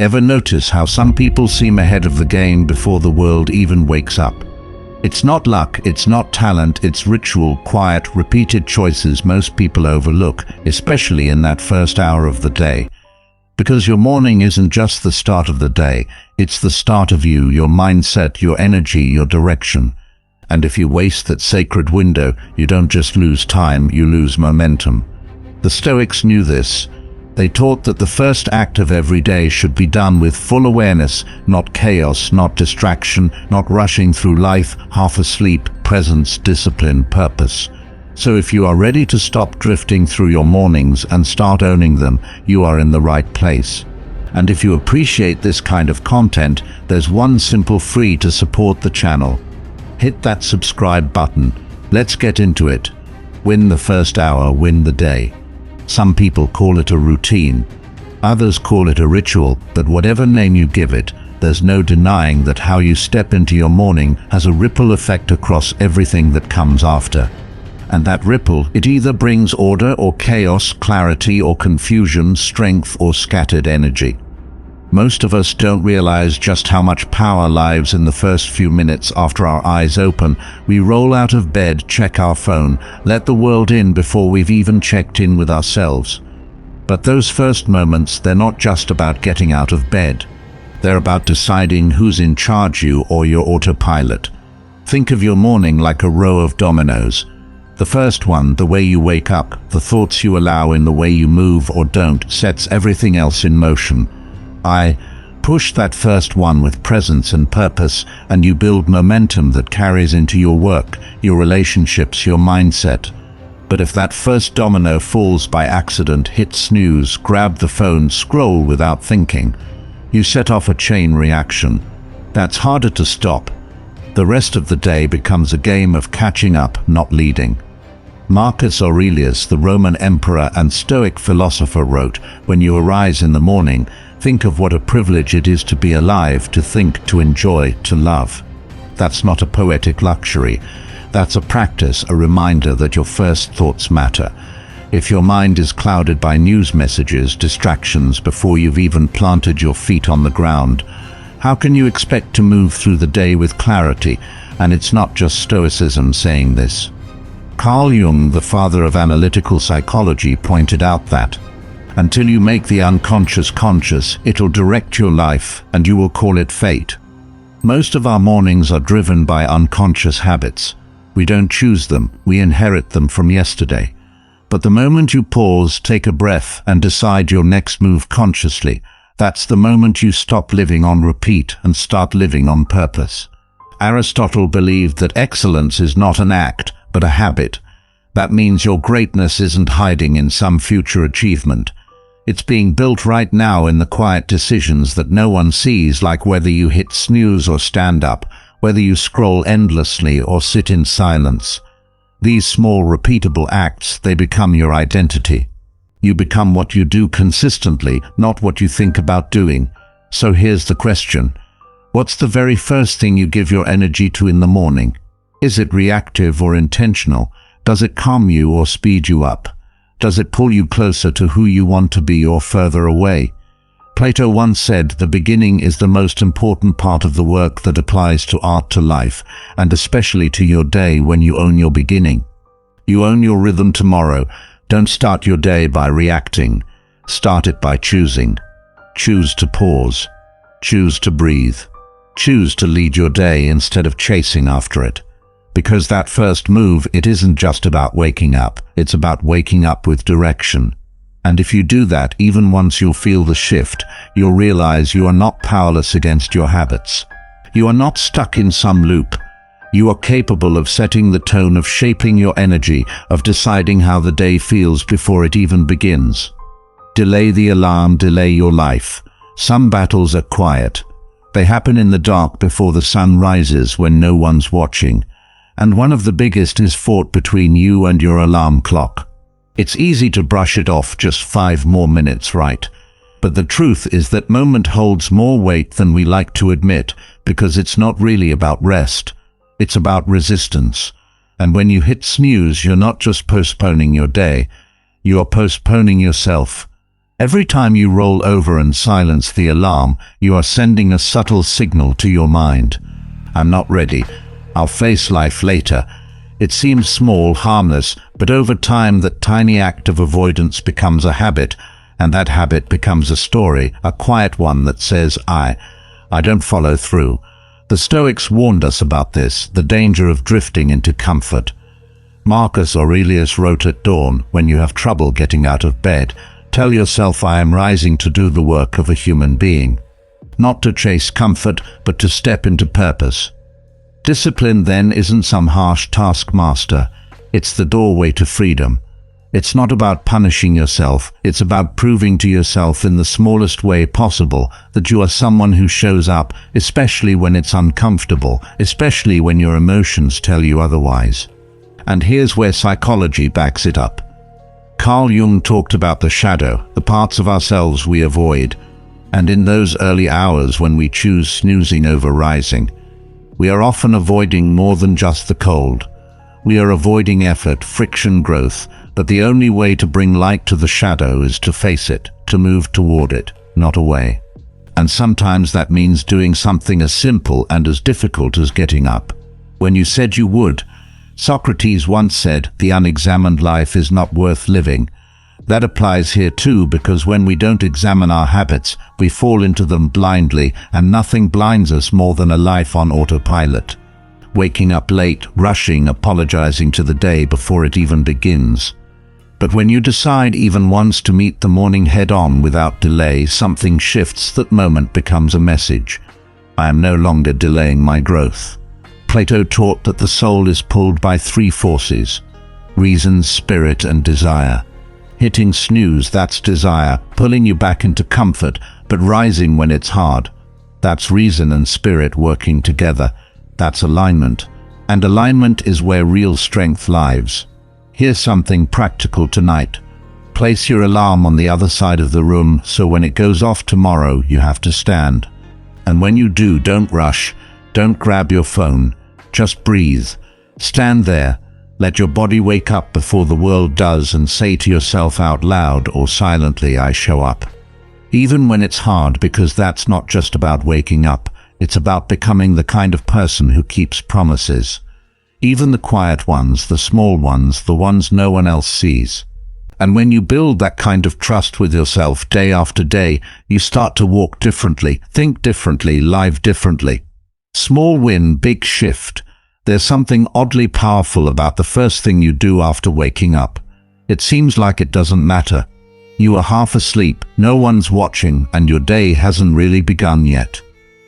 Ever notice how some people seem ahead of the game before the world even wakes up? It's not luck, it's not talent, it's ritual, quiet, repeated choices most people overlook, especially in that first hour of the day. Because your morning isn't just the start of the day, it's the start of you, your mindset, your energy, your direction. And if you waste that sacred window, you don't just lose time, you lose momentum. The Stoics knew this. They taught that the first act of every day should be done with full awareness, not chaos, not distraction, not rushing through life, half asleep, presence, discipline, purpose. So if you are ready to stop drifting through your mornings and start owning them, you are in the right place. And if you appreciate this kind of content, there's one simple free to support the channel. Hit that subscribe button. Let's get into it. Win the first hour, win the day. Some people call it a routine, others call it a ritual, but whatever name you give it, there's no denying that how you step into your morning has a ripple effect across everything that comes after. And that ripple, it either brings order or chaos, clarity or confusion, strength or scattered energy. Most of us don't realize just how much power lies in the first few minutes after our eyes open. We roll out of bed, check our phone, let the world in before we've even checked in with ourselves. But those first moments, they're not just about getting out of bed. They're about deciding who's in charge, you or your autopilot. Think of your morning like a row of dominoes. The first one, the way you wake up, the thoughts you allow in the way you move or don't, sets everything else in motion. Push that first one with presence and purpose, and you build momentum that carries into your work, your relationships, your mindset. But if that first domino falls by accident, hit snooze, grab the phone, scroll without thinking, you set off a chain reaction. That's harder to stop. The rest of the day becomes a game of catching up, not leading. Marcus Aurelius, the Roman emperor and Stoic philosopher, wrote, "When you arise in the morning, think of what a privilege it is to be alive, to think, to enjoy, to love." That's not a poetic luxury. That's a practice, a reminder that your first thoughts matter. If your mind is clouded by news messages, distractions before you've even planted your feet on the ground, how can you expect to move through the day with clarity? And it's not just Stoicism saying this. Carl Jung, the father of analytical psychology, pointed out that until you make the unconscious conscious, it'll direct your life, and you will call it fate. Most of our mornings are driven by unconscious habits. We don't choose them, we inherit them from yesterday. But the moment you pause, take a breath, and decide your next move consciously, that's the moment you stop living on repeat and start living on purpose. Aristotle believed that excellence is not an act, but a habit. That means your greatness isn't hiding in some future achievement. It's being built right now in the quiet decisions that no one sees, like whether you hit snooze or stand up, whether you scroll endlessly or sit in silence. These small, repeatable acts, they become your identity. You become what you do consistently, not what you think about doing. So here's the question. What's the very first thing you give your energy to in the morning? Is it reactive or intentional? Does it calm you or speed you up? Does it pull you closer to who you want to be or further away? Plato once said, "The beginning is the most important part of the work that applies to art, to life, and especially to your day when you own your beginning." You own your rhythm tomorrow. Don't start your day by reacting. Start it by choosing. Choose to pause. Choose to breathe. Choose to lead your day instead of chasing after it. Because that first move, it isn't just about waking up, it's about waking up with direction. And if you do that, even once you'll feel the shift, you'll realize you are not powerless against your habits. You are not stuck in some loop. You are capable of setting the tone, of shaping your energy, of deciding how the day feels before it even begins. Delay the alarm, delay your life. Some battles are quiet. They happen in the dark before the sun rises, when no one's watching. And one of the biggest is fought between you and your alarm clock. It's easy to brush it off, just 5 more minutes, right? But the truth is that moment holds more weight than we like to admit, because it's not really about rest. It's about resistance. And when you hit snooze, you're not just postponing your day, you are postponing yourself. Every time you roll over and silence the alarm, you are sending a subtle signal to your mind. I'm not ready. I'll face life later. It seems small, harmless, but over time that tiny act of avoidance becomes a habit, and that habit becomes a story, a quiet one that says, I don't follow through. The Stoics warned us about this, the danger of drifting into comfort. Marcus Aurelius wrote at dawn, when you have trouble getting out of bed, tell yourself I am rising to do the work of a human being. Not to chase comfort, but to step into purpose. Discipline then isn't some harsh taskmaster. It's the doorway to freedom. It's not about punishing yourself, it's about proving to yourself in the smallest way possible that you are someone who shows up, especially when it's uncomfortable, especially when your emotions tell you otherwise. And here's where psychology backs it up. Carl Jung talked about the shadow, the parts of ourselves we avoid, and in those early hours when we choose snoozing over rising, we are often avoiding more than just the cold. We are avoiding effort, friction, growth, but the only way to bring light to the shadow is to face it, to move toward it, not away. And sometimes that means doing something as simple and as difficult as getting up. When you said you would, Socrates once said, the unexamined life is not worth living. That applies here too, because when we don't examine our habits, we fall into them blindly, and nothing blinds us more than a life on autopilot. Waking up late, rushing, apologizing to the day before it even begins. But when you decide even once to meet the morning head-on without delay, something shifts. That moment becomes a message. I am no longer delaying my growth. Plato taught that the soul is pulled by three forces: reason, spirit, and desire. Hitting snooze, that's desire, pulling you back into comfort, but rising when it's hard. That's reason and spirit working together. That's alignment. And alignment is where real strength lives. Here's something practical tonight. Place your alarm on the other side of the room, so when it goes off tomorrow, you have to stand. And when you do, don't rush. Don't grab your phone. Just breathe. Stand there. Let your body wake up before the world does, and say to yourself out loud or silently, I show up. Even when it's hard, because that's not just about waking up. It's about becoming the kind of person who keeps promises. Even the quiet ones, the small ones, the ones no one else sees. And when you build that kind of trust with yourself day after day, you start to walk differently, think differently, live differently. Small win, big shift. There's something oddly powerful about the first thing you do after waking up. It seems like it doesn't matter. You are half asleep, no one's watching, and your day hasn't really begun yet.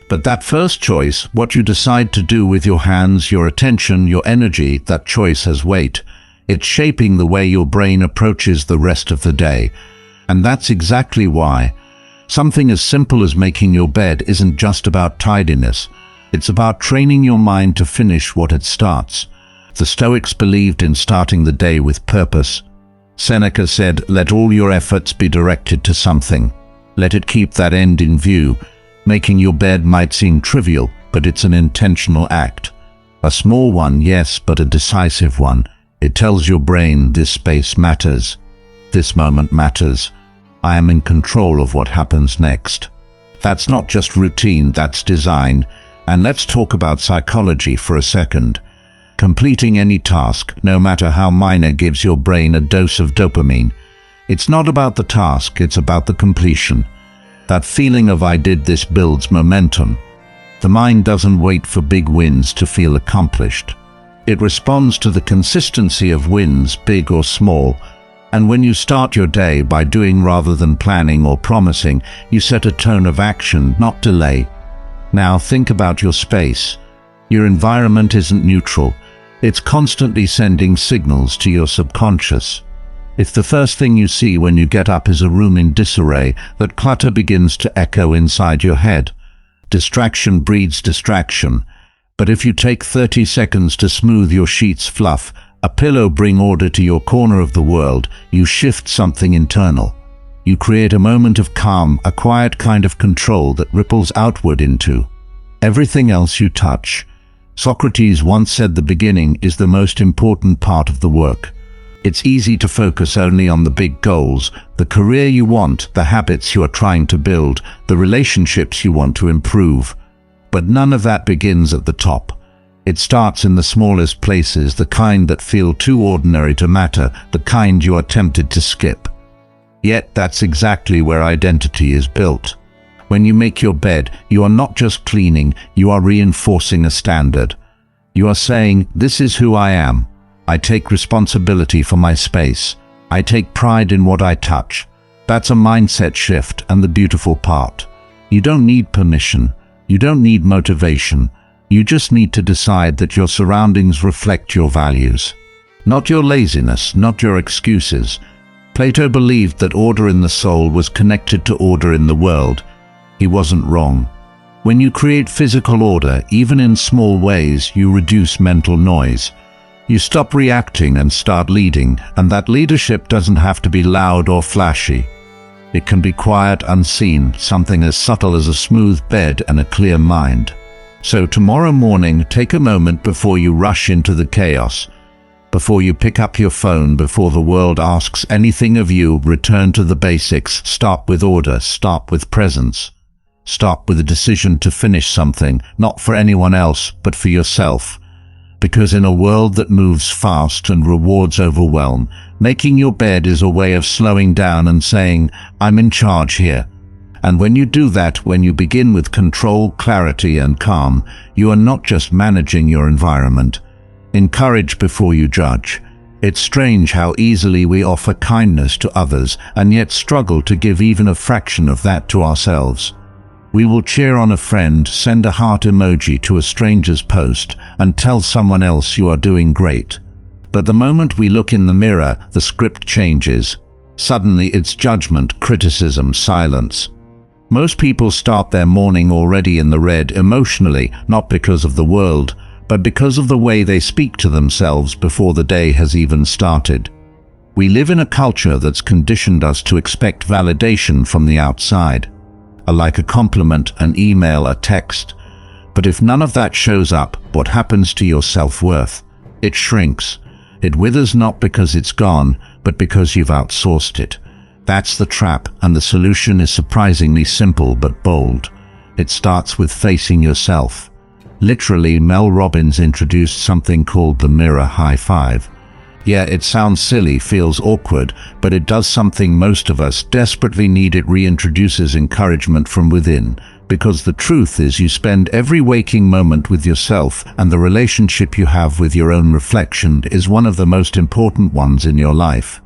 But that first choice, what you decide to do with your hands, your attention, your energy, that choice has weight. It's shaping the way your brain approaches the rest of the day. And that's exactly why something as simple as making your bed isn't just about tidiness. It's about training your mind to finish what it starts. The Stoics believed in starting the day with purpose. Seneca said, let all your efforts be directed to something. Let it keep that end in view. Making your bed might seem trivial, but it's an intentional act. A small one, yes, but a decisive one. It tells your brain this space matters. This moment matters. I am in control of what happens next. That's not just routine, that's design. And let's talk about psychology for a second. Completing any task, no matter how minor, gives your brain a dose of dopamine. It's not about the task, it's about the completion. That feeling of I did this builds momentum. The mind doesn't wait for big wins to feel accomplished. It responds to the consistency of wins, big or small. And when you start your day by doing rather than planning or promising, you set a tone of action, not delay. Now think about your space. Your environment isn't neutral. It's constantly sending signals to your subconscious. If the first thing you see when you get up is a room in disarray, that clutter begins to echo inside your head. Distraction breeds distraction. But if you take 30 seconds to smooth your sheets fluff, a pillow bring order to your corner of the world, you shift something internal. You create a moment of calm, a quiet kind of control that ripples outward into everything else you touch. Socrates once said the beginning is the most important part of the work. It's easy to focus only on the big goals, the career you want, the habits you are trying to build, the relationships you want to improve. But none of that begins at the top. It starts in the smallest places, the kind that feel too ordinary to matter, the kind you are tempted to skip. Yet that's exactly where identity is built. When you make your bed, you are not just cleaning, you are reinforcing a standard. You are saying, "This is who I am. I take responsibility for my space. I take pride in what I touch." That's a mindset shift, and the beautiful part. You don't need permission. You don't need motivation. You just need to decide that your surroundings reflect your values. Not your laziness, not your excuses. Plato believed that order in the soul was connected to order in the world. He wasn't wrong. When you create physical order, even in small ways, you reduce mental noise. You stop reacting and start leading, and that leadership doesn't have to be loud or flashy. It can be quiet, unseen, something as subtle as a smooth bed and a clear mind. So tomorrow morning, take a moment before you rush into the chaos. Before you pick up your phone, before the world asks anything of you, return to the basics. Start with order, start with presence. Start with a decision to finish something, not for anyone else, but for yourself. Because in a world that moves fast and rewards overwhelm, making your bed is a way of slowing down and saying, "I'm in charge here." And when you do that, when you begin with control, clarity, and calm, you are not just managing your environment. Encourage before you judge. It's strange how easily we offer kindness to others and yet struggle to give even a fraction of that to ourselves. We will cheer on a friend, send a heart emoji to a stranger's post, and tell someone else you are doing great. But the moment we look in the mirror, the script changes. Suddenly it's judgment, criticism, silence. Most people start their morning already in the red emotionally, not because of the world, but because of the way they speak to themselves before the day has even started. We live in a culture that's conditioned us to expect validation from the outside. Like a compliment, an email, a text. But if none of that shows up, what happens to your self-worth? It shrinks. It withers not because it's gone, but because you've outsourced it. That's the trap, and the solution is surprisingly simple but bold. It starts with facing yourself. Literally, Mel Robbins introduced something called the mirror high five. Yeah, it sounds silly, feels awkward, but it does something most of us desperately need. It reintroduces encouragement from within, because the truth is you spend every waking moment with yourself, and the relationship you have with your own reflection is one of the most important ones in your life.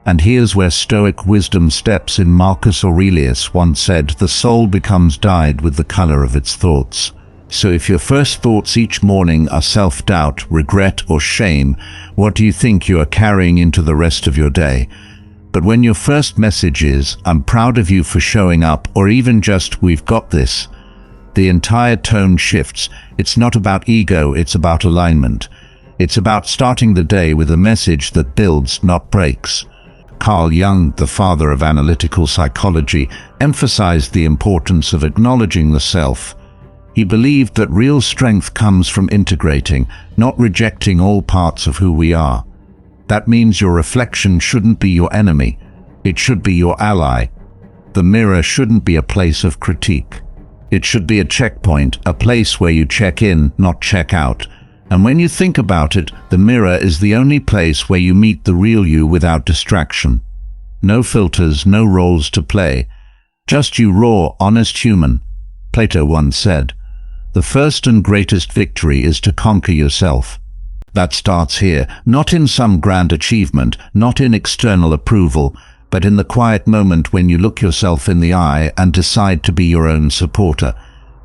And here's where Stoic wisdom steps in. Marcus Aurelius once said, "The soul becomes dyed with the color of its thoughts." So if your first thoughts each morning are self-doubt, regret, or shame, what do you think you are carrying into the rest of your day? But when your first message is, "I'm proud of you for showing up," or even just, "We've got this," the entire tone shifts. It's not about ego, it's about alignment. It's about starting the day with a message that builds, not breaks. Carl Jung, the father of analytical psychology, emphasized the importance of acknowledging the self. He believed that real strength comes from integrating, not rejecting all parts of who we are. That means your reflection shouldn't be your enemy. It should be your ally. The mirror shouldn't be a place of critique. It should be a checkpoint, a place where you check in, not check out. And when you think about it, the mirror is the only place where you meet the real you without distraction. No filters, no roles to play. Just you, raw, honest human. Plato once said, "The first and greatest victory is to conquer yourself." That starts here, not in some grand achievement, not in external approval, but in the quiet moment when you look yourself in the eye and decide to be your own supporter.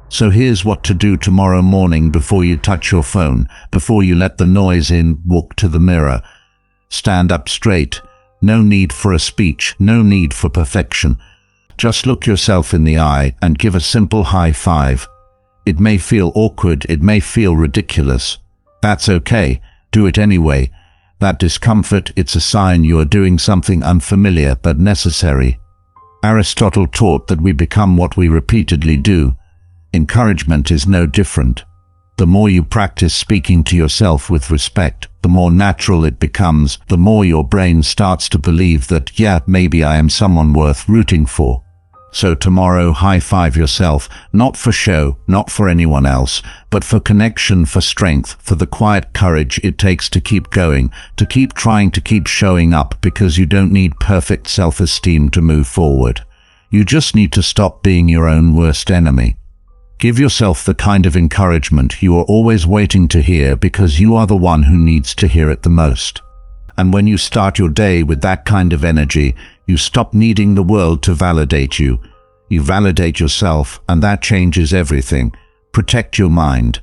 So here's what to do tomorrow morning before you touch your phone, before you let the noise in. Walk to the mirror. Stand up straight. No need for a speech, no need for perfection. Just look yourself in the eye and give a simple high five. It may feel awkward, it may feel ridiculous. That's okay. Do it anyway. That discomfort, it's a sign you are doing something unfamiliar but necessary. Aristotle taught that we become what we repeatedly do. Encouragement is no different. The more you practice speaking to yourself with respect, the more natural it becomes, the more your brain starts to believe that, yeah, maybe I am someone worth rooting for. So tomorrow, high-five yourself, not for show, not for anyone else, but for connection, for strength, for the quiet courage it takes to keep going, to keep trying, to keep showing up, because you don't need perfect self-esteem to move forward. You just need to stop being your own worst enemy. Give yourself the kind of encouragement you are always waiting to hear, because you are the one who needs to hear it the most. And when you start your day with that kind of energy, you stop needing the world to validate you. You validate yourself, and that changes everything. Protect your mind.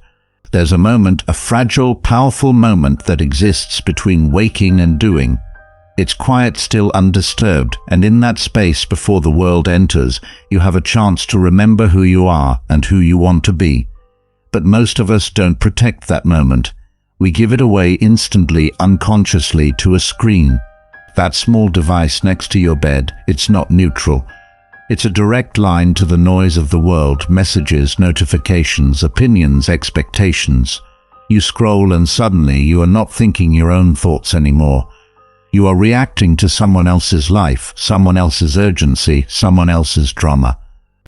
There's a moment, a fragile, powerful moment that exists between waking and doing. It's quiet, still, undisturbed, and in that space before the world enters, you have a chance to remember who you are and who you want to be. But most of us don't protect that moment. We give it away instantly, unconsciously, to a screen. That small device next to your bed, it's not neutral. It's a direct line to the noise of the world, messages, notifications, opinions, expectations. You scroll and suddenly you are not thinking your own thoughts anymore. You are reacting to someone else's life, someone else's urgency, someone else's drama.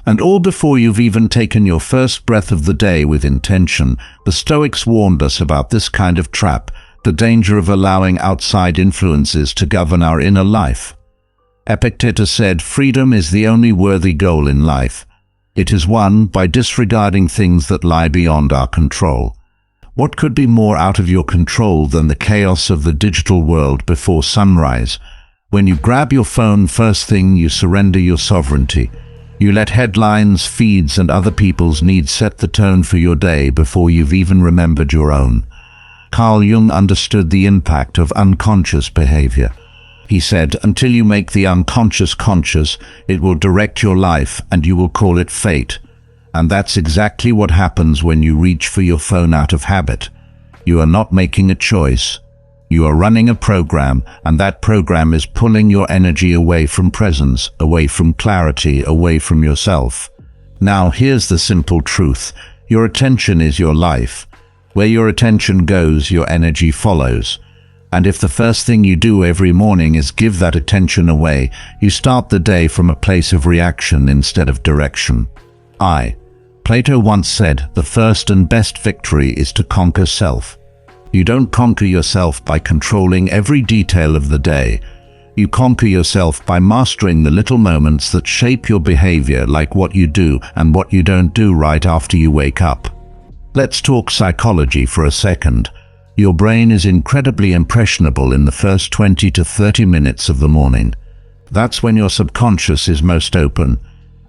And all before you've even taken your first breath of the day with intention. The Stoics warned us about this kind of trap, the danger of allowing outside influences to govern our inner life. Epictetus said, "Freedom is the only worthy goal in life. It is won by disregarding things that lie beyond our control." What could be more out of your control than the chaos of the digital world before sunrise? When you grab your phone first thing, you surrender your sovereignty. You let headlines, feeds, and other people's needs set the tone for your day before you've even remembered your own. Carl Jung understood the impact of unconscious behavior. He said, "Until you make the unconscious conscious, it will direct your life and you will call it fate." And that's exactly what happens when you reach for your phone out of habit. You are not making a choice. You are running a program, and that program is pulling your energy away from presence, away from clarity, away from yourself. Now, here's the simple truth. Your attention is your life. Where your attention goes, your energy follows. And if the first thing you do every morning is give that attention away, you start the day from a place of reaction instead of direction. Plato once said, "The first and best victory is to conquer self." You don't conquer yourself by controlling every detail of the day. You conquer yourself by mastering the little moments that shape your behavior, like what you do and what you don't do right after you wake up. Let's talk psychology for a second. Your brain is incredibly impressionable in the first 20 to 30 minutes of the morning. That's when your subconscious is most open.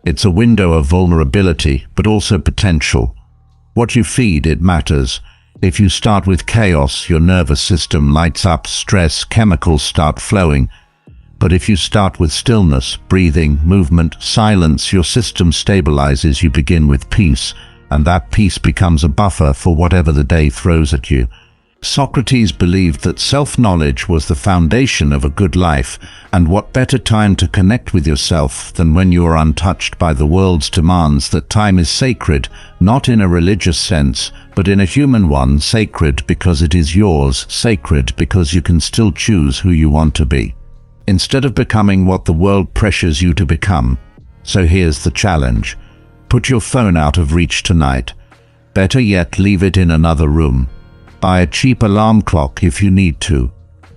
It's a window of vulnerability, but also potential. What you feed, it matters. If you start with chaos, your nervous system lights up, stress, chemicals start flowing. But if you start with stillness, breathing, movement, silence, your system stabilizes. You begin with peace, and that peace becomes a buffer for whatever the day throws at you. Socrates believed that self-knowledge was the foundation of a good life, and what better time to connect with yourself than when you are untouched by the world's demands. That time is sacred, not in a religious sense, but in a human one. Sacred because it is yours, sacred because you can still choose who you want to be, instead of becoming what the world pressures you to become. So here's the challenge. Put your phone out of reach tonight. Better yet, leave it in another room. Buy a cheap alarm clock if you need to.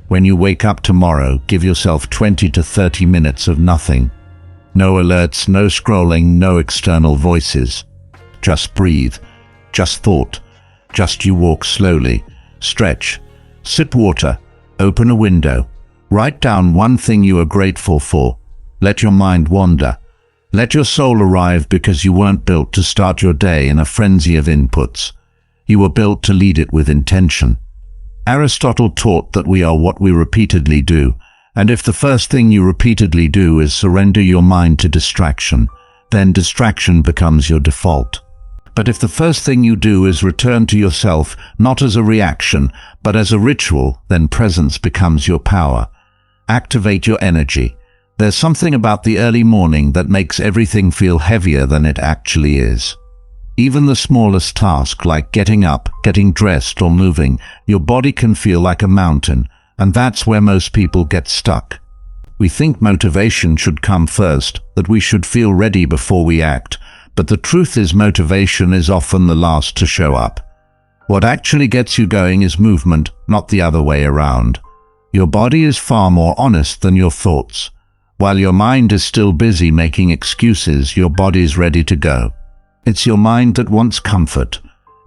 When you wake up tomorrow, give yourself 20 to 30 minutes of nothing. No alerts, no scrolling, no external voices. Just breathe, just thought, just you walk slowly, stretch, sip water, open a window, write down one thing you are grateful for. Let your mind wander. Let your soul arrive, because you weren't built to start your day in a frenzy of inputs. You were built to lead it with intention. Aristotle taught that we are what we repeatedly do, and if the first thing you repeatedly do is surrender your mind to distraction, then distraction becomes your default. But if the first thing you do is return to yourself, not as a reaction, but as a ritual, then presence becomes your power. Activate your energy. There's something about the early morning that makes everything feel heavier than it actually is. Even the smallest task like getting up, getting dressed or moving, your body can feel like a mountain, and that's where most people get stuck. We think motivation should come first, that we should feel ready before we act, but the truth is motivation is often the last to show up. What actually gets you going is movement, not the other way around. Your body is far more honest than your thoughts. While your mind is still busy making excuses, your body is ready to go. It's your mind that wants comfort.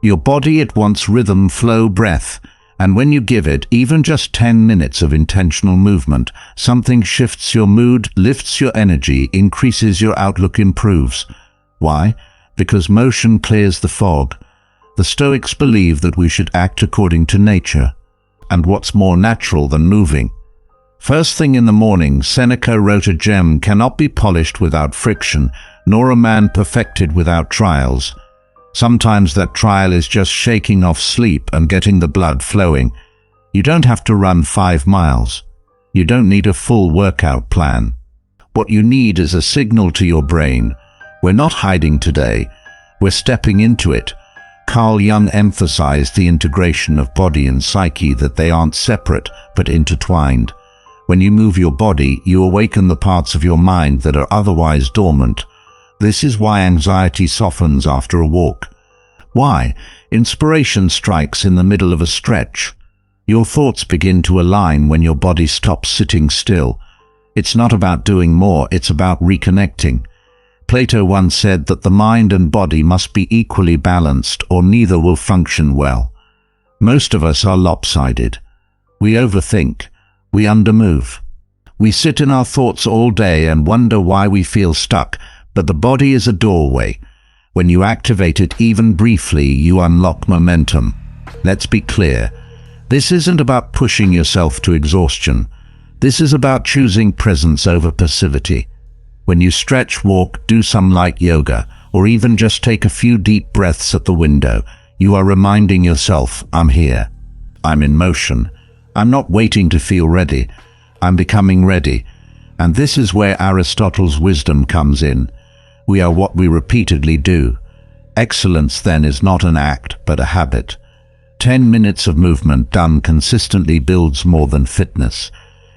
Your body, it wants rhythm, flow, breath. And when you give it even just 10 minutes of intentional movement, something shifts your mood, lifts your energy, increases your outlook, improves. Why? Because motion clears the fog. The Stoics believe that we should act according to nature. And what's more natural than moving? First thing in the morning, Seneca wrote, a gem cannot be polished without friction, nor a man perfected without trials. Sometimes that trial is just shaking off sleep and getting the blood flowing. You don't have to run 5 miles. You don't need a full workout plan. What you need is a signal to your brain. We're not hiding today. We're stepping into it. Carl Jung emphasized the integration of body and psyche, that they aren't separate but intertwined. When you move your body, you awaken the parts of your mind that are otherwise dormant. This is why anxiety softens after a walk. Why? Inspiration strikes in the middle of a stretch. Your thoughts begin to align when your body stops sitting still. It's not about doing more, it's about reconnecting. Plato once said that the mind and body must be equally balanced, or neither will function well. Most of us are lopsided. We overthink. We undermove. We sit in our thoughts all day and wonder why we feel stuck, but the body is a doorway. When you activate it even briefly, you unlock momentum. Let's be clear. This isn't about pushing yourself to exhaustion. This is about choosing presence over passivity. When you stretch, walk, do some light yoga, or even just take a few deep breaths at the window, you are reminding yourself, I'm here. I'm in motion. I'm not waiting to feel ready. I'm becoming ready. And this is where Aristotle's wisdom comes in. We are what we repeatedly do. Excellence then is not an act, but a habit. 10 minutes of movement done consistently builds more than fitness.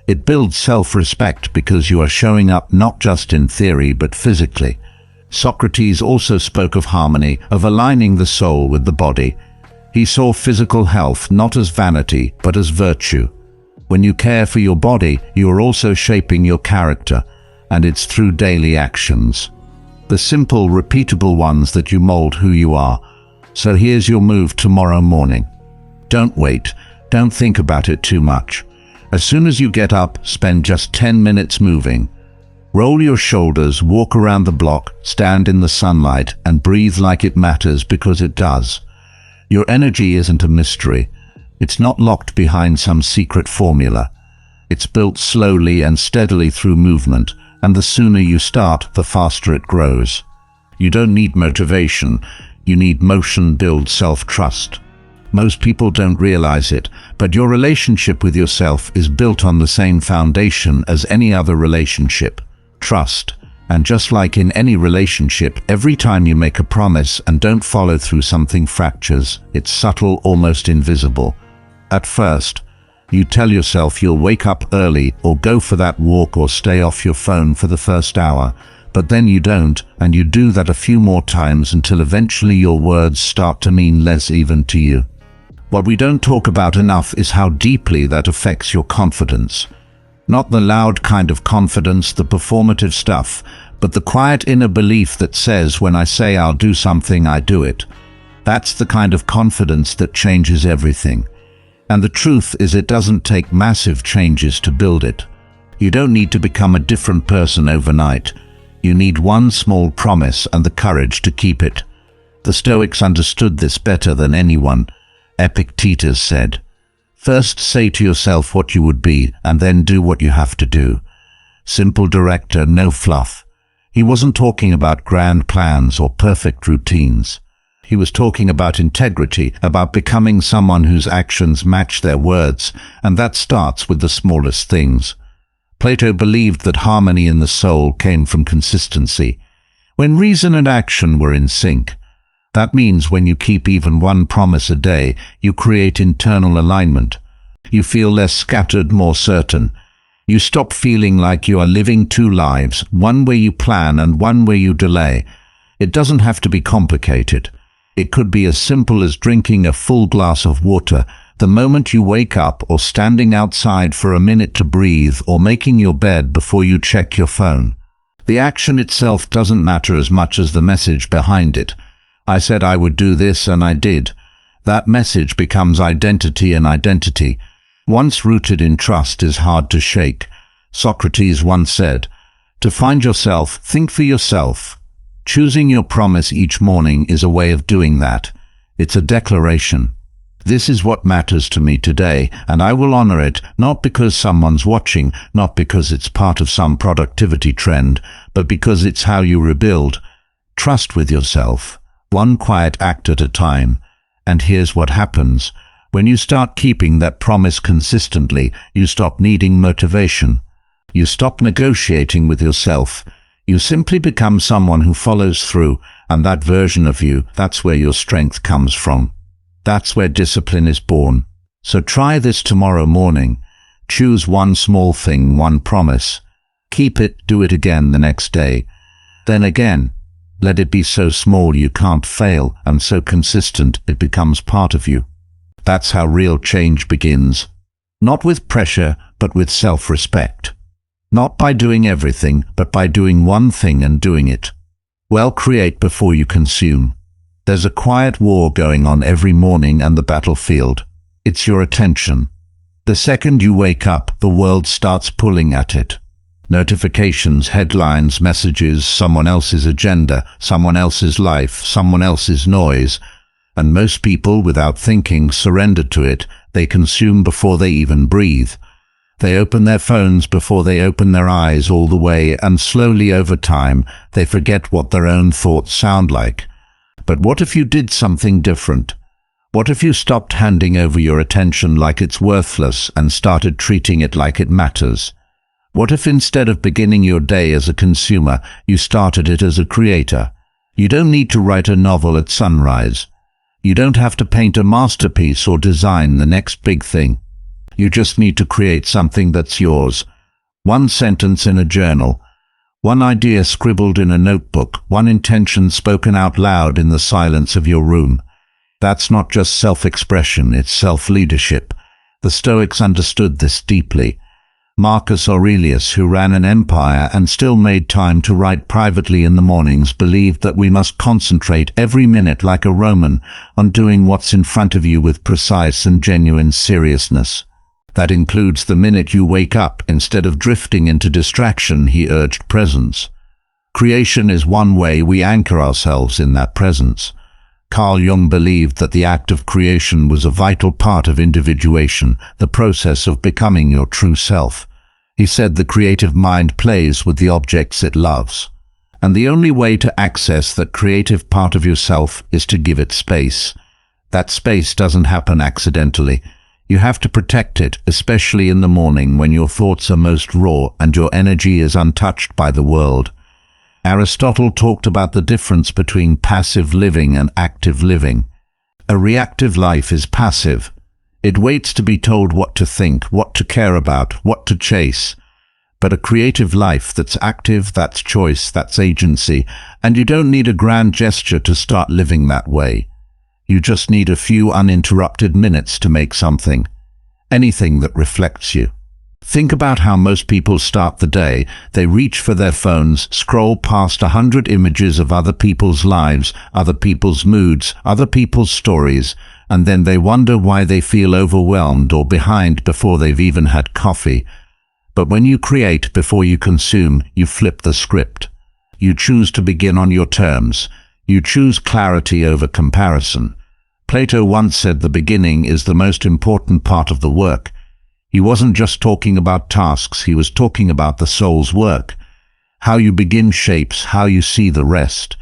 It builds self-respect because you are showing up not just in theory but physically. Socrates also spoke of harmony, of aligning the soul with the body. He saw physical health not as vanity but as virtue. When you care for your body, you are also shaping your character, and it's through daily actions. The simple, repeatable ones that you mold who you are. So here's your move tomorrow morning. Don't wait. Don't think about it too much. As soon as you get up, spend just 10 minutes moving. Roll your shoulders, walk around the block, stand in the sunlight, and breathe like it matters, because it does. Your energy isn't a mystery. It's not locked behind some secret formula. It's built slowly and steadily through movement, and the sooner you start, the faster it grows. You don't need motivation. You need motion build self-trust. Most people don't realize it, but your relationship with yourself is built on the same foundation as any other relationship: trust. And just like in any relationship, every time you make a promise and don't follow through, something fractures. It's subtle, almost invisible. At first, you tell yourself you'll wake up early, or go for that walk, or stay off your phone for the first hour. But then you don't, and you do that a few more times until eventually your words start to mean less even to you. What we don't talk about enough is how deeply that affects your confidence. Not the loud kind of confidence, the performative stuff, but the quiet inner belief that says, when I say I'll do something, I do it. That's the kind of confidence that changes everything. And the truth is, it doesn't take massive changes to build it. You don't need to become a different person overnight. You need one small promise and the courage to keep it. The Stoics understood this better than anyone. Epictetus said, "First say to yourself what you would be, and then do what you have to do." Simple, director, no fluff. He wasn't talking about grand plans or perfect routines. He was talking about integrity, about becoming someone whose actions match their words, and that starts with the smallest things. Plato believed that harmony in the soul came from consistency. When reason and action were in sync, That means when you keep even one promise a day, you create internal alignment. You feel less scattered, more certain. You stop feeling like you are living two lives, one where you plan and one where you delay. It doesn't have to be complicated. It could be as simple as drinking a full glass of water the moment you wake up, or standing outside for a minute to breathe, or making your bed before you check your phone. The action itself doesn't matter as much as the message behind it. I said I would do this and I did. That message becomes identity, and identity, once rooted in trust, is hard to shake. Socrates once said, "To find yourself, think for yourself." Choosing your promise each morning is a way of doing that. It's a declaration. This is what matters to me today, and I will honor it, not because someone's watching, not because it's part of some productivity trend, but because it's how you rebuild trust with yourself, one quiet act at a time. And here's what happens. When you start keeping that promise consistently, you stop needing motivation. You stop negotiating with yourself. You simply become someone who follows through, and that version of you, that's where your strength comes from. That's where discipline is born. So try this tomorrow morning. Choose one small thing, one promise. Keep it, do it again the next day. Then again. Let it be so small you can't fail, and so consistent it becomes part of you. That's how real change begins. Not with pressure, but with self-respect. Not by doing everything, but by doing one thing and doing it well. Create before you consume. There's a quiet war going on every morning, and the battlefield, it's your attention. The second you wake up, the world starts pulling at it. Notifications, headlines, messages, someone else's agenda, someone else's life, someone else's noise. And most people, without thinking, surrender to it. They consume before they even breathe. They open their phones before they open their eyes all the way, and slowly over time, they forget what their own thoughts sound like. But what if you did something different? What if you stopped handing over your attention like it's worthless and started treating it like it matters? What if instead of beginning your day as a consumer, you started it as a creator? You don't need to write a novel at sunrise. You don't have to paint a masterpiece or design the next big thing. You just need to create something that's yours. One sentence in a journal, one idea scribbled in a notebook, one intention spoken out loud in the silence of your room. That's not just self-expression, it's self-leadership. The Stoics understood this deeply. Marcus Aurelius, who ran an empire and still made time to write privately in the mornings, believed that we must concentrate every minute like a Roman on doing what's in front of you with precise and genuine seriousness. That includes the minute you wake up. Instead of drifting into distraction, he urged presence. Creation is one way we anchor ourselves in that presence. Carl Jung believed that the act of creation was a vital part of individuation, the process of becoming your true self. He said the creative mind plays with the objects it loves. And the only way to access that creative part of yourself is to give it space. That space doesn't happen accidentally. You have to protect it, especially in the morning when your thoughts are most raw and your energy is untouched by the world. Aristotle talked about the difference between passive living and active living. A reactive life is passive. It waits to be told what to think, what to care about, what to chase. But a creative life that's active, that's choice, that's agency, and you don't need a grand gesture to start living that way. You just need a few uninterrupted minutes to make something, anything that reflects you. Think about how most people start the day. They reach for their phones, scroll past 100 images of other people's lives, other people's moods, other people's stories, and then they wonder why they feel overwhelmed or behind before they've even had coffee. But when you create before you consume, you flip the script. You choose to begin on your terms. You choose clarity over comparison. Plato once said the beginning is the most important part of the work. He wasn't just talking about tasks, he was talking about the soul's work. How you begin shapes how you see the rest.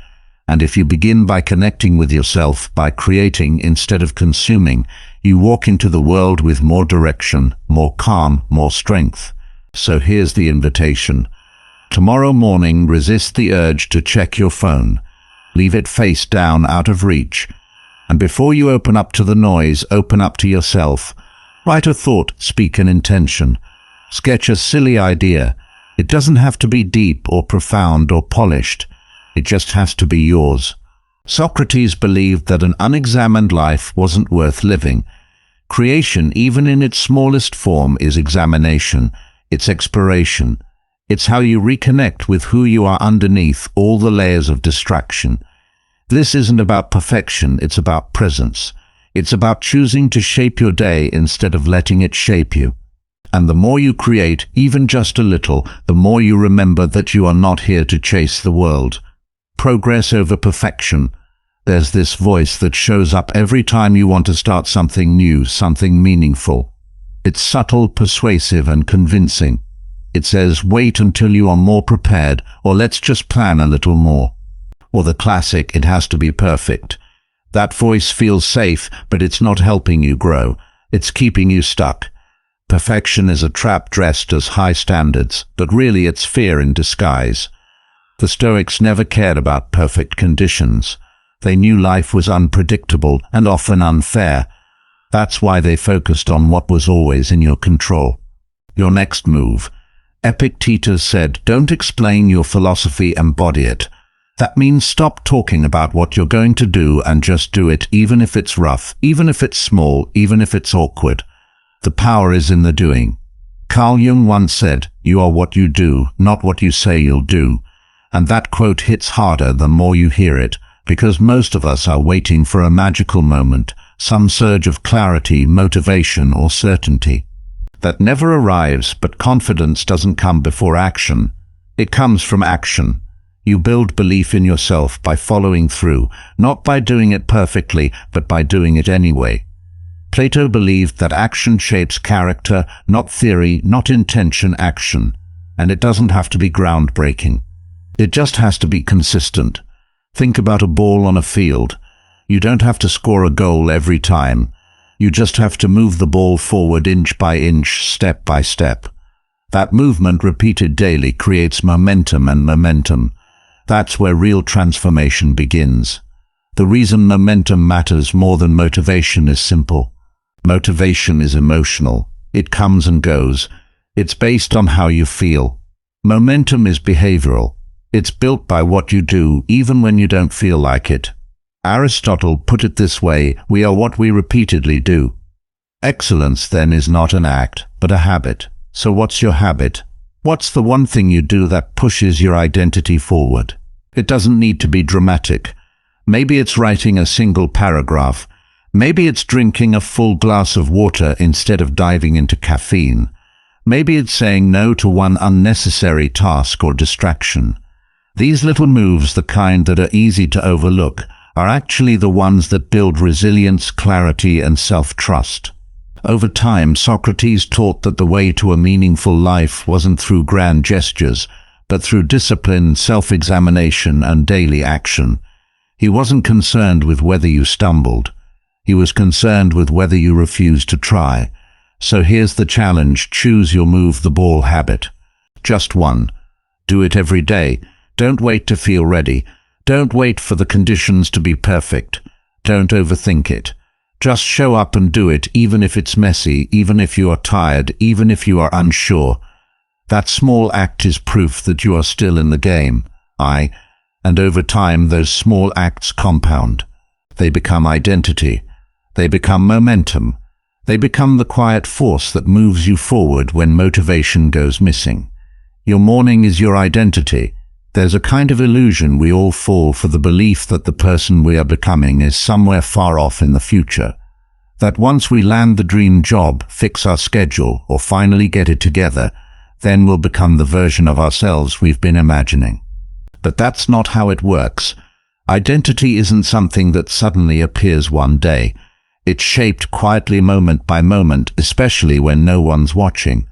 And if you begin by connecting with yourself, by creating instead of consuming, you walk into the world with more direction, more calm, more strength. So here's the invitation. Tomorrow morning, resist the urge to check your phone. Leave it face down, out of reach. And before you open up to the noise, open up to yourself. Write a thought, speak an intention. Sketch a silly idea. It doesn't have to be deep or profound or polished. It just has to be yours. Socrates believed that an unexamined life wasn't worth living. Creation, even in its smallest form, is examination. It's exploration. It's how you reconnect with who you are underneath all the layers of distraction. This isn't about perfection, it's about presence. It's about choosing to shape your day instead of letting it shape you. And the more you create, even just a little, the more you remember that you are not here to chase the world. Progress over perfection. There's this voice that shows up every time you want to start something new, something meaningful. It's subtle, persuasive, and convincing. It says, wait until you are more prepared, or let's just plan a little more. Or the classic, it has to be perfect. That voice feels safe, but it's not helping you grow. It's keeping you stuck. Perfection is a trap dressed as high standards, but really it's fear in disguise. The Stoics never cared about perfect conditions. They knew life was unpredictable and often unfair. That's why they focused on what was always in your control. Your next move. Epictetus said, don't explain your philosophy, embody it. That means stop talking about what you're going to do and just do it, even if it's rough, even if it's small, even if it's awkward. The power is in the doing. Carl Jung once said, you are what you do, not what you say you'll do. And that quote hits harder the more you hear it, because most of us are waiting for a magical moment, some surge of clarity, motivation, or certainty. That never arrives, but confidence doesn't come before action. It comes from action. You build belief in yourself by following through, not by doing it perfectly, but by doing it anyway. Plato believed that action shapes character, not theory, not intention, action. And it doesn't have to be groundbreaking. It just has to be consistent. Think about a ball on a field. You don't have to score a goal every time. You just have to move the ball forward inch by inch, step by step. That movement repeated daily creates momentum, and momentum. That's where real transformation begins. The reason momentum matters more than motivation is simple. Motivation is emotional. It comes and goes. It's based on how you feel. Momentum is behavioral. It's built by what you do, even when you don't feel like it. Aristotle put it this way, we are what we repeatedly do. Excellence, then, is not an act, but a habit. So what's your habit? What's the one thing you do that pushes your identity forward? It doesn't need to be dramatic. Maybe it's writing a single paragraph. Maybe it's drinking a full glass of water instead of diving into caffeine. Maybe it's saying no to one unnecessary task or distraction. These little moves, the kind that are easy to overlook, are actually the ones that build resilience, clarity, and self-trust. Over time, Socrates taught that the way to a meaningful life wasn't through grand gestures, but through discipline, self-examination, and daily action. He wasn't concerned with whether you stumbled. He was concerned with whether you refused to try. So here's the challenge: choose your move the ball habit. Just one. Do it every day. Don't wait to feel ready. Don't wait for the conditions to be perfect. Don't overthink it. Just show up and do it, even if it's messy, even if you are tired, even if you are unsure. That small act is proof that you are still in the game. And over time, those small acts compound. They become identity. They become momentum. They become the quiet force that moves you forward when motivation goes missing. Your morning is your identity. There's a kind of illusion we all fall for, the belief that the person we are becoming is somewhere far off in the future. That once we land the dream job, fix our schedule, or finally get it together, then we'll become the version of ourselves we've been imagining. But that's not how it works. Identity isn't something that suddenly appears one day. It's shaped quietly, moment by moment, especially when no one's watching.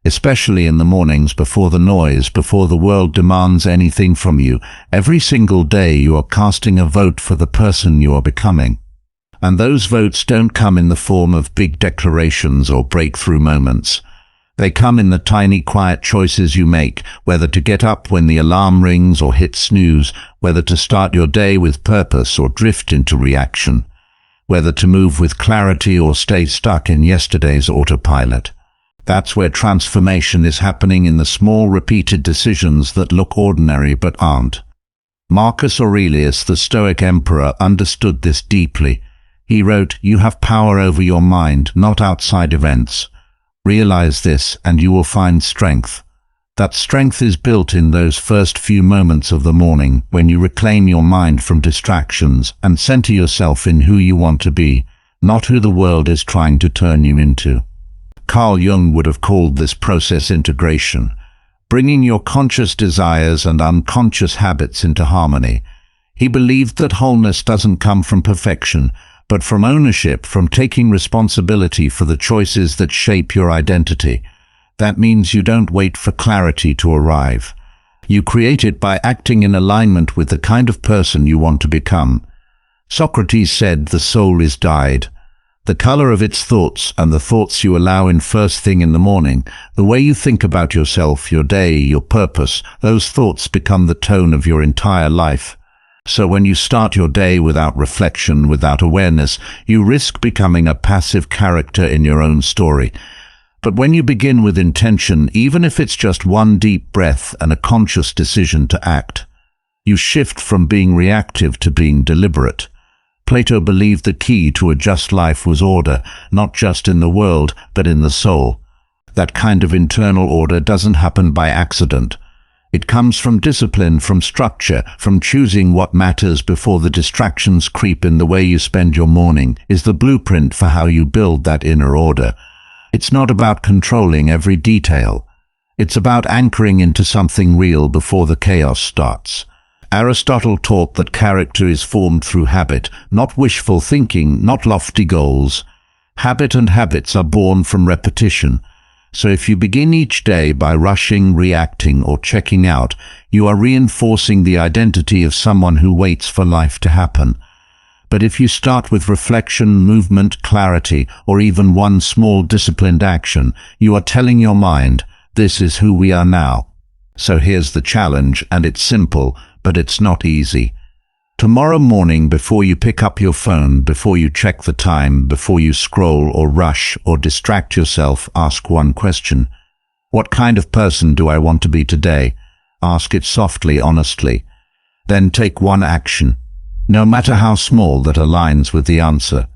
Especially in the mornings, before the noise, before the world demands anything from you. Every single day you are casting a vote for the person you are becoming. And those votes don't come in the form of big declarations or breakthrough moments. They come in the tiny, quiet choices you make, whether to get up when the alarm rings or hit snooze, whether to start your day with purpose or drift into reaction, whether to move with clarity or stay stuck in yesterday's autopilot. That's where transformation is happening, in the small, repeated decisions that look ordinary but aren't. Marcus Aurelius, the Stoic emperor, understood this deeply. He wrote, "You have power over your mind, not outside events. Realize this, and you will find strength." That strength is built in those first few moments of the morning, when you reclaim your mind from distractions and center yourself in who you want to be, not who the world is trying to turn you into. Carl Jung would have called this process integration, bringing your conscious desires and unconscious habits into harmony. He believed that wholeness doesn't come from perfection, but from ownership, from taking responsibility for the choices that shape your identity. That means you don't wait for clarity to arrive. You create it by acting in alignment with the kind of person you want to become. Socrates said the soul is dyed. The color of its thoughts, and the thoughts you allow in first thing in the morning, the way you think about yourself, your day, your purpose, those thoughts become the tone of your entire life. So when you start your day without reflection, without awareness, you risk becoming a passive character in your own story. But when you begin with intention, even if it's just one deep breath and a conscious decision to act, you shift from being reactive to being deliberate. Plato believed the key to a just life was order, not just in the world, but in the soul. That kind of internal order doesn't happen by accident. It comes from discipline, from structure, from choosing what matters before the distractions creep in. The way you spend your morning is the blueprint for how you build that inner order. It's not about controlling every detail. It's about anchoring into something real before the chaos starts. Aristotle taught that character is formed through habit, not wishful thinking, not lofty goals. Habit and habits are born from repetition. So if you begin each day by rushing, reacting, or checking out, you are reinforcing the identity of someone who waits for life to happen. But if you start with reflection, movement, clarity, or even one small disciplined action, you are telling your mind, this is who we are now. So here's the challenge, and it's simple, but it's not easy. Tomorrow morning, before you pick up your phone, before you check the time, before you scroll or rush or distract yourself, ask one question. What kind of person do I want to be today? Ask it softly, honestly. Then take one action, no matter how small, that aligns with the answer.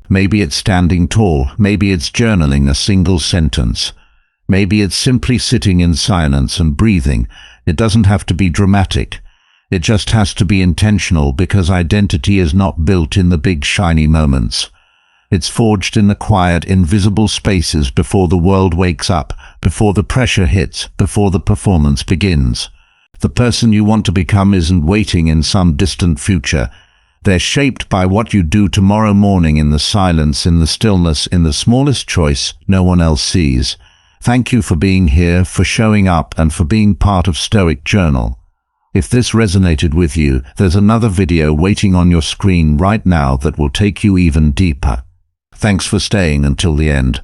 Maybe it's standing tall, maybe it's journaling a single sentence. Maybe it's simply sitting in silence and breathing. It doesn't have to be dramatic. It just has to be intentional, because identity is not built in the big shiny moments. It's forged in the quiet, invisible spaces before the world wakes up, before the pressure hits, before the performance begins. The person you want to become isn't waiting in some distant future. They're shaped by what you do tomorrow morning, in the silence, in the stillness, in the smallest choice no one else sees. Thank you for being here, for showing up, and for being part of Stoic Journal. If this resonated with you, there's another video waiting on your screen right now that will take you even deeper. Thanks for staying until the end.